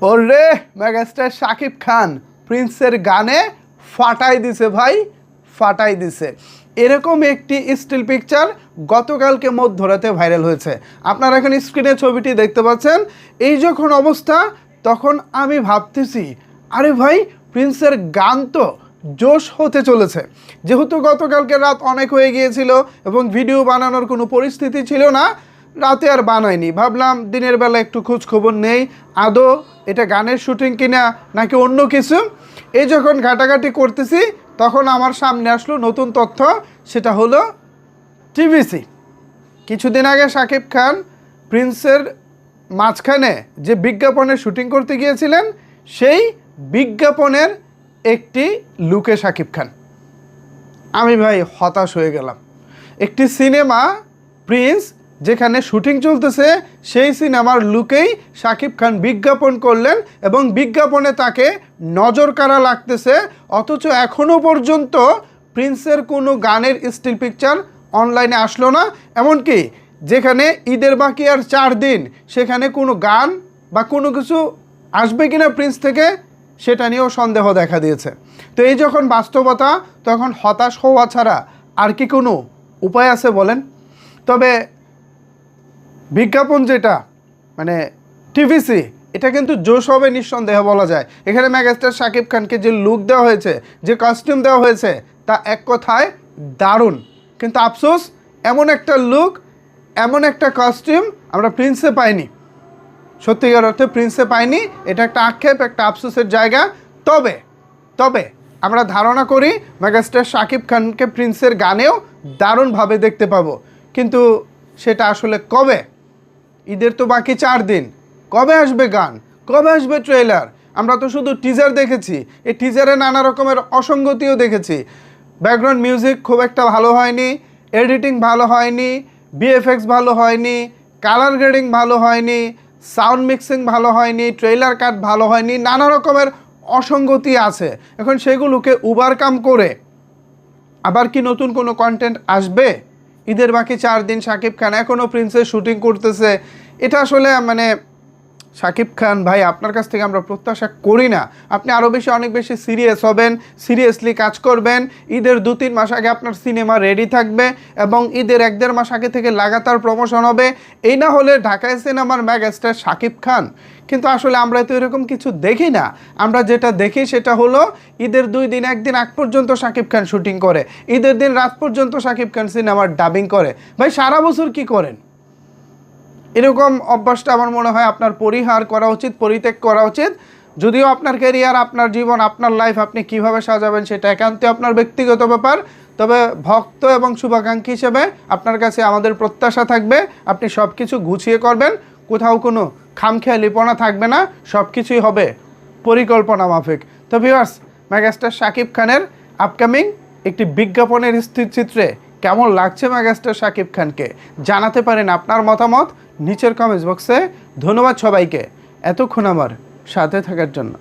ওরে মেগাস্টার শাকিব খান প্রিন্সের গানে ফাটাই দিছে ভাই, ফাটাই দিছে। এরকম একটি স্টিল পিকচার গতকালকে মধ্যরাতে ভাইরাল হয়েছে। আপনারা এখন স্ক্রিনে ছবিটি দেখতে পাচ্ছেন। এই যখন অবস্থা তখন আমি ভাবতেছি আরে ভাই প্রিন্সের গান তো জোশ হতে চলেছে। যেহেতু গতকালকে রাত অনেক হয়ে গিয়েছিল এবং ভিডিও বানানোর কোনো পরিস্থিতি ছিল না, রাতে আর বানাইনি। ভাবলাম দিনের বেলা একটু খোঁজ খবর নেই, আদৌ এটা গানের শুটিং কিনা নাকি অন্য কিছু। এই যখন ঘাটাঘাটি করতেছি তখন আমার সামনে আসলো নতুন তথ্য, সেটা হলো টিভিসি। কিছুদিন আগে শাকিব খান প্রিন্সের মাঝখানে যে বিজ্ঞাপনের শুটিং করতে গিয়েছিলেন, সেই বিজ্ঞাপনের একটি লুকে শাকিব খান। আমি ভাই হতাশ হয়ে গেলাম। একটি সিনেমা প্রিন্স যেখানে শুটিং চলতেছে, সেই সিনেমার লুকেই শাকিব খান বিজ্ঞাপন করলেন এবং বিজ্ঞাপনে তাকে নজর কাড়া লাগতেছে। অথচ এখনও পর্যন্ত প্রিন্সের কোনো গানের স্টিল পিকচার অনলাইনে আসলো না। এমনকি যেখানে ঈদের বাকি আর 4 দিন, সেখানে কোনো গান বা কোনো কিছু আসবে কিনা প্রিন্স থেকে সেটা নিয়েও সন্দেহ দেখা দিয়েছে। তো এই যখন বাস্তবতা, তখন হতাশ হওয়া ছাড়া আর কি কোনো উপায় আছে বলেন? তবে বিজ্ঞাপন যেটা মানে টিভিসি, এটা কিন্তু জোশ হবে নিঃসন্দেহে বলা যায়। এখানে মেগাস্টার শাকিব খানকে যে লুক দেওয়া হয়েছে, যে কস্টিউম দেওয়া হয়েছে, তা এক কথায় দারুণ। কিন্তু আফসোস এমন একটা লুক, এমন একটা কস্টিউম আমরা প্রিন্সে পাইনি। সত্যিকার অর্থে প্রিন্সে পাইনি। এটা একটা আক্ষেপ, একটা আফসোসের জায়গা। তবে আমরা ধারণা করি মেগাস্টার শাকিব খানকে প্রিন্সের গানেও দারুণভাবে দেখতে পাবো। কিন্তু সেটা আসলে কবে? ঈদের তো বাকি 4 দিন। কবে আসবে গান? কবে আসবে ট্রেলার? আমরা তো শুধু টিজার দেখেছি। এই টিজারে নানা রকমের অসঙ্গতিও দেখেছি। ব্যাকগ্রাউন্ড মিউজিক খুব একটা ভালো হয়নি, এডিটিং ভালো হয়নি, বিএফএক্স ভালো হয়নি, কালার গ্রেডিং ভালো হয়নি, সাউন্ড মিক্সিং ভালো হয়নি, ট্রেলার কাট ভালো হয়নি, নানা রকমের অসঙ্গতি আছে। এখন সেগুলোকে ওভারকাম করে আবার কি নতুন কোনো কন্টেন্ট আসবে? ঈদের বাকি 4 দিন শাকিব খান এখনও প্রিন্সের শুটিং করতেছে। এটা আসলে মানে শাকিব খান ভাই, আপনার কাছ থেকে আমরা প্রত্যাশা করি না। আপনি আরও বেশি, অনেক বেশি সিরিয়াস হবেন, সিরিয়াসলি কাজ করবেন। ঈদের 2-3 মাস আগে আপনার সিনেমা রেডি থাকবে এবং ঈদের 1-1.5 মাস আগে থেকে লাগাতার প্রমোশন হবে। এই না হলে ঢাকায় সিনেমার মেগাস্টার শাকিব খান। কিন্তু আসলে আমরা তো এরকম কিছু দেখি না। আমরা যেটা দেখি সেটা হলো ঈদের 2 দিন 1 দিন আগ পর্যন্ত শাকিব খান শুটিং করে, ঈদের দিন রাত পর্যন্ত শাকিব খান সিনেমার ডাবিং করে। ভাই সারা বছর কি করেন? এরকম অভ্যাসটা আমার মনে হয় আপনার পরিহার করা উচিত, পরিত্যাগ করা উচিত। যদিও আপনার ক্যারিয়ার, আপনার জীবন, আপনার লাইফ আপনি কিভাবে সাজাবেন সেটা একান্ত আপনার ব্যক্তিগত ব্যাপার। তবে ভক্ত এবং শুভাকাঙ্ক্ষী হিসেবে আপনার কাছে আমাদের প্রত্যাশা থাকবে আপনি সব কিছু গুছিয়ে করবেন, কোথাও কোনো খামখেয়ালিপনা থাকবে না, সব কিছুই হবে পরিকল্পনা মাফিক। তো ভিউয়ার্স, মেগাস্টার শাকিব খানের আপকামিং একটি বিজ্ঞাপনের স্থিরচিত্রে কেমন লাগছে মেগাস্টার শাকিব খানকে জানাতে পারেন আপনার মতামত নিচের কমেন্টস বক্সে। ধন্যবাদ সবাইকে এতক্ষণ আমার সাথে থাকার জন্য।